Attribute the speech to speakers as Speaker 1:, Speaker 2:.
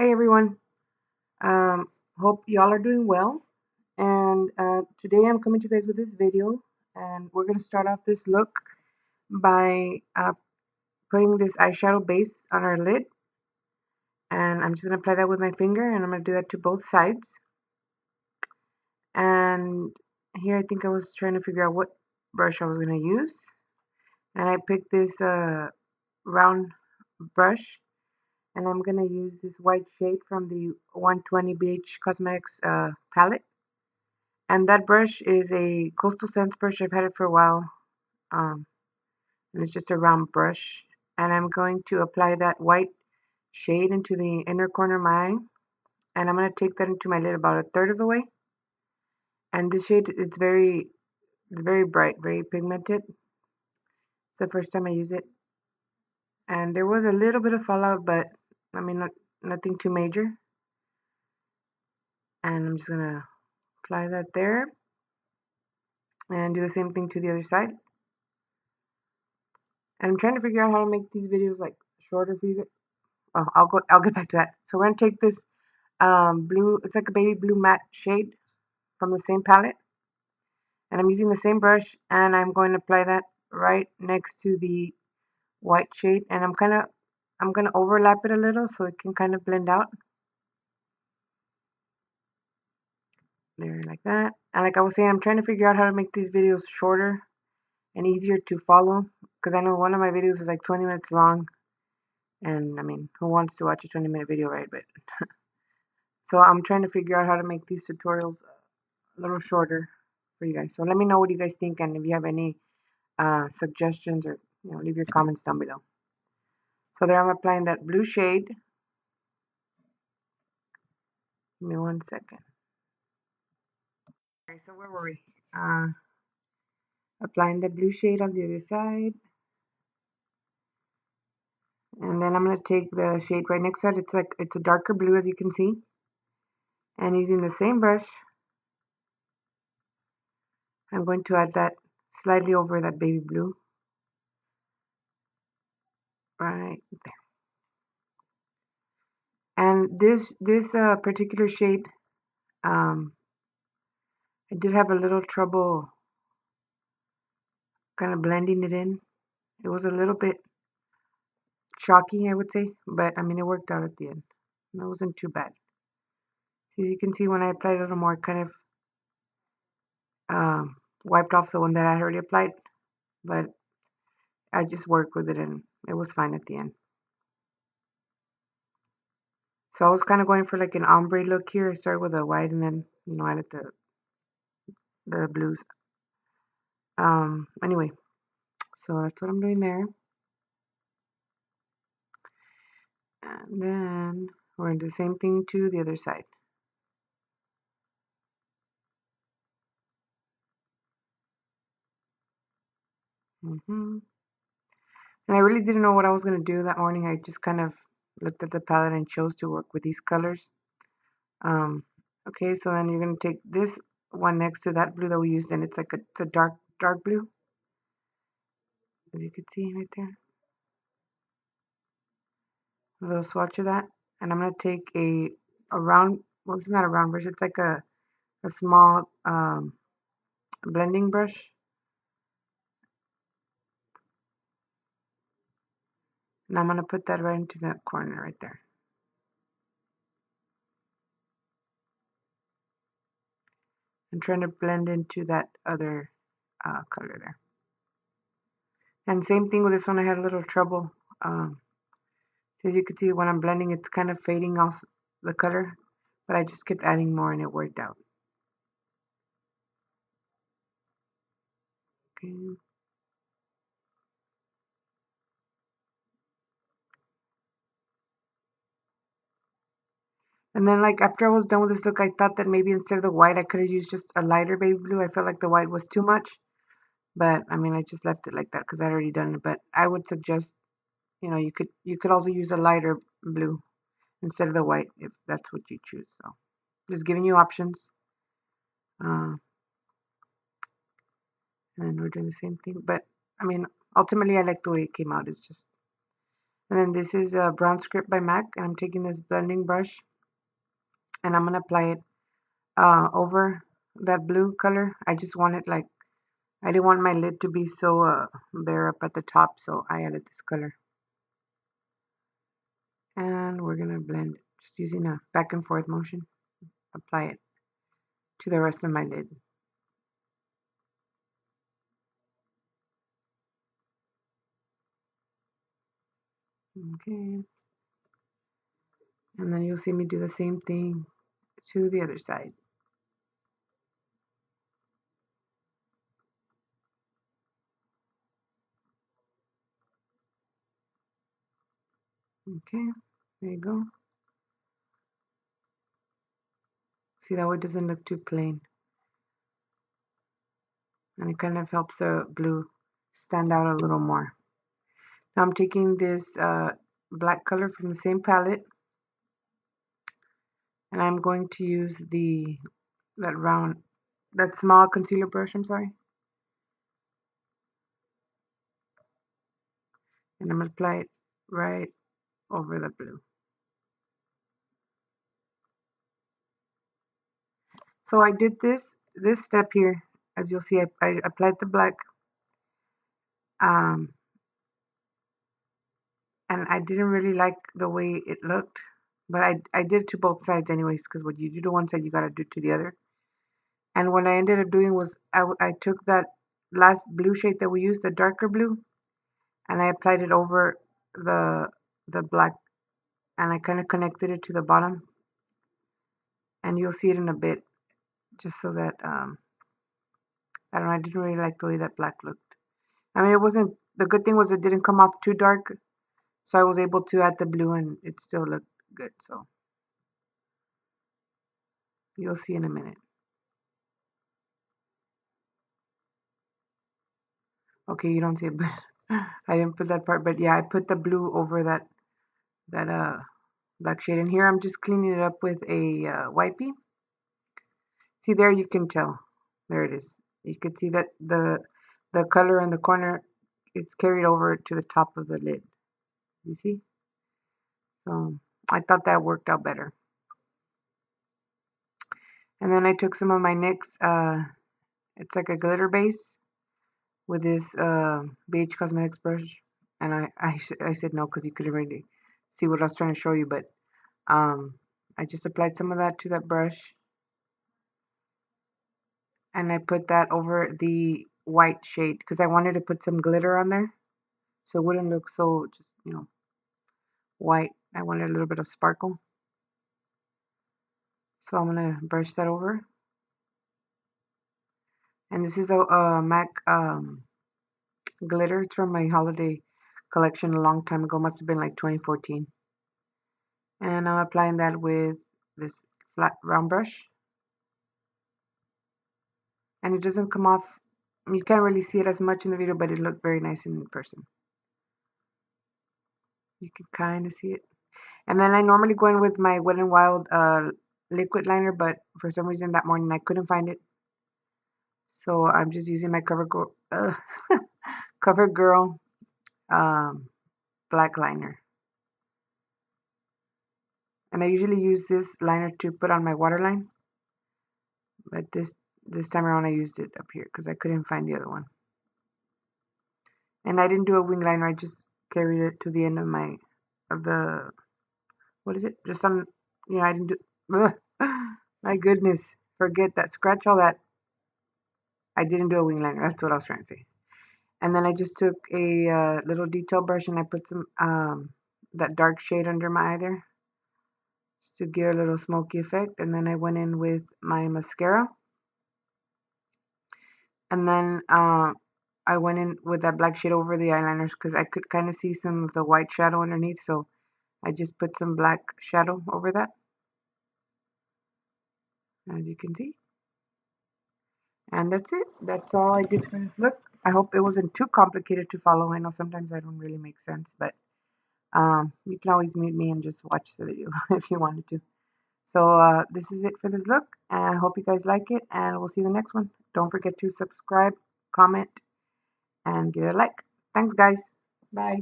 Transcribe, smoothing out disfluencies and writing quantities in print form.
Speaker 1: Hey everyone, um, hope y'all are doing well. And today I'm coming to you guys with this video, and we're gonna start off this look by putting this eyeshadow base on our lid, and I'm just gonna apply that with my finger, and I'm gonna do that to both sides. And here I think I was trying to figure out what brush I was gonna use, and I picked this round brush, and I'm gonna use this white shade from the 120 BH Cosmetics palette. And that brush is a Coastal Scents brush. I've had it for a while. Um, and it's just a round brush. And I'm going to apply that white shade into the inner corner of my eye. And I'm going to take that into my lid about a third of the way. And this shade is very bright, very pigmented. It's the first time I use it. And there was a little bit of fallout, but I mean, nothing too major. And I'm just going to apply that there. And do the same thing to the other side. And I'm trying to figure out how to make these videos like shorter for you guys. Oh, I'll get back to that. So we're gonna take this blue, it's like a baby blue matte shade from the same palette, and I'm using the same brush, and I'm going to apply that right next to the white shade, and I'm gonna overlap it a little so it can kind of blend out. There, like that. And like I was saying, I'm trying to figure out how to make these videos shorter and easier to follow, because I know one of my videos is like 20 minutes long, and I mean, who wants to watch a 20-minute video, right? But so I'm trying to figure out how to make these tutorials a little shorter for you guys. So let me know what you guys think, and if you have any suggestions, or leave your comments down below. So there I'm applying that blue shade. Give me 1 second. Okay, so where were we? Applying the blue shade on the other side, and then I'm gonna take the shade right next to it. It's a darker blue, as you can see, and using the same brush, I'm going to add that slightly over that baby blue, right there. And this particular shade, um, I did have a little trouble kind of blending it in. It was a little bit chalky, I would say, but I mean, it worked out at the end. It wasn't too bad. So as you can see, when I applied a little more, it kind of wiped off the one that I had already applied, but I just worked with it and it was fine at the end. So I was kind of going for like an ombre look here. I started with a white and then, added the blues. Anyway, so that's what I'm doing there. And then we're going to do the same thing to the other side. And I really didn't know what I was going to do that morning. I just kind of looked at the palette and chose to work with these colors. Okay, so then you're going to take this one next to that blue that we used, and it's a dark blue, as you can see right there. A little swatch of that. And I'm going to take a round, well, this is not a round brush, it's like a small blending brush. And I'm going to put that right into that corner right there. I'm trying to blend into that other color there. And same thing with this one, I had a little trouble. So as you can see, when I'm blending, it's kind of fading off the color, but I just kept adding more and it worked out. Okay. And then like after I was done with this look, I thought that maybe instead of the white, I could have used just a lighter baby blue. I felt like the white was too much, but I mean, I just left it like that because I'd already done it. But I would suggest, you could also use a lighter blue instead of the white if that's what you choose. So just giving you options. And then we're doing the same thing. But I mean, ultimately, I like the way it came out. It's just And then this is a brown script by MAC, and I'm taking this blending brush and I'm gonna apply it over that blue color. I just want it like, I didn't want my lid to be so bare up at the top, so I added this color. And we're gonna blend it, just using a back and forth motion, apply it to the rest of my lid. Okay, and then you'll see me do the same thing to the other side. Okay, there you go. See, that way it doesn't look too plain, and it kind of helps the blue stand out a little more. Now I'm taking this black color from the same palette, and I'm going to use that small concealer brush, I'm sorry, and I'm gonna apply it right over the blue. So I did this step here, as you'll see, I applied the black, um, and I didn't really like the way it looked, but I did it to both sides anyways, because what you do to one side, you gotta do to the other. And what I ended up doing was I took that last blue shade that we used, the darker blue, and I applied it over the black, and I kind of connected it to the bottom, and you'll see it in a bit, just so that I don't know, I didn't really like the way that black looked. I mean, it wasn't, the good thing was it didn't come off too dark, so I was able to add the blue and it still looked good. So you'll see in a minute. Okay, you don't see it, but I didn't put that part. But yeah, I put the blue over that black shade. And here I'm just cleaning it up with a wipey. See there, you can tell. There it is. You can see that the color in the corner, it's carried over to the top of the lid. You see? So I thought that worked out better. And then I took some of my NYX, it's like a glitter base, with this BH Cosmetics brush. And I said no because you couldn't really see what I was trying to show you, but I just applied some of that to that brush, and I put that over the white shade because I wanted to put some glitter on there so it wouldn't look so just, white. I wanted a little bit of sparkle. So I'm gonna brush that over. And this is a MAC glitter. It's from my holiday collection a long time ago. Must have been like 2014. And I'm applying that with this flat round brush. And it doesn't come off. You can't really see it as much in the video, but it looked very nice in person. You can kind of see it. And then I normally go in with my Wet n Wild liquid liner, but for some reason that morning I couldn't find it. So I'm just using my CoverGirl black liner. And I usually use this liner to put on my waterline, but this time around I used it up here because I couldn't find the other one. And I didn't do a wing liner. I just carried it to the end of the, what is it? Just on, I didn't do, ugh, my goodness, forget that. Scratch all that. I didn't do a wing liner. That's what I was trying to say. And then I just took a little detail brush and I put some that dark shade under my eye there, just to give a little smoky effect. And then I went in with my mascara. And then I went in with that black shade over the eyeliners because I could kind of see some of the white shadow underneath. So I just put some black shadow over that, as you can see. And that's it. That's all I did for this look. I hope it wasn't too complicated to follow. I know sometimes I don't really make sense, but you can always mute me and just watch the video if you wanted to. So this is it for this look. And I hope you guys like it, and we'll see you in the next one. Don't forget to subscribe, comment, and give it a like. Thanks, guys. Bye.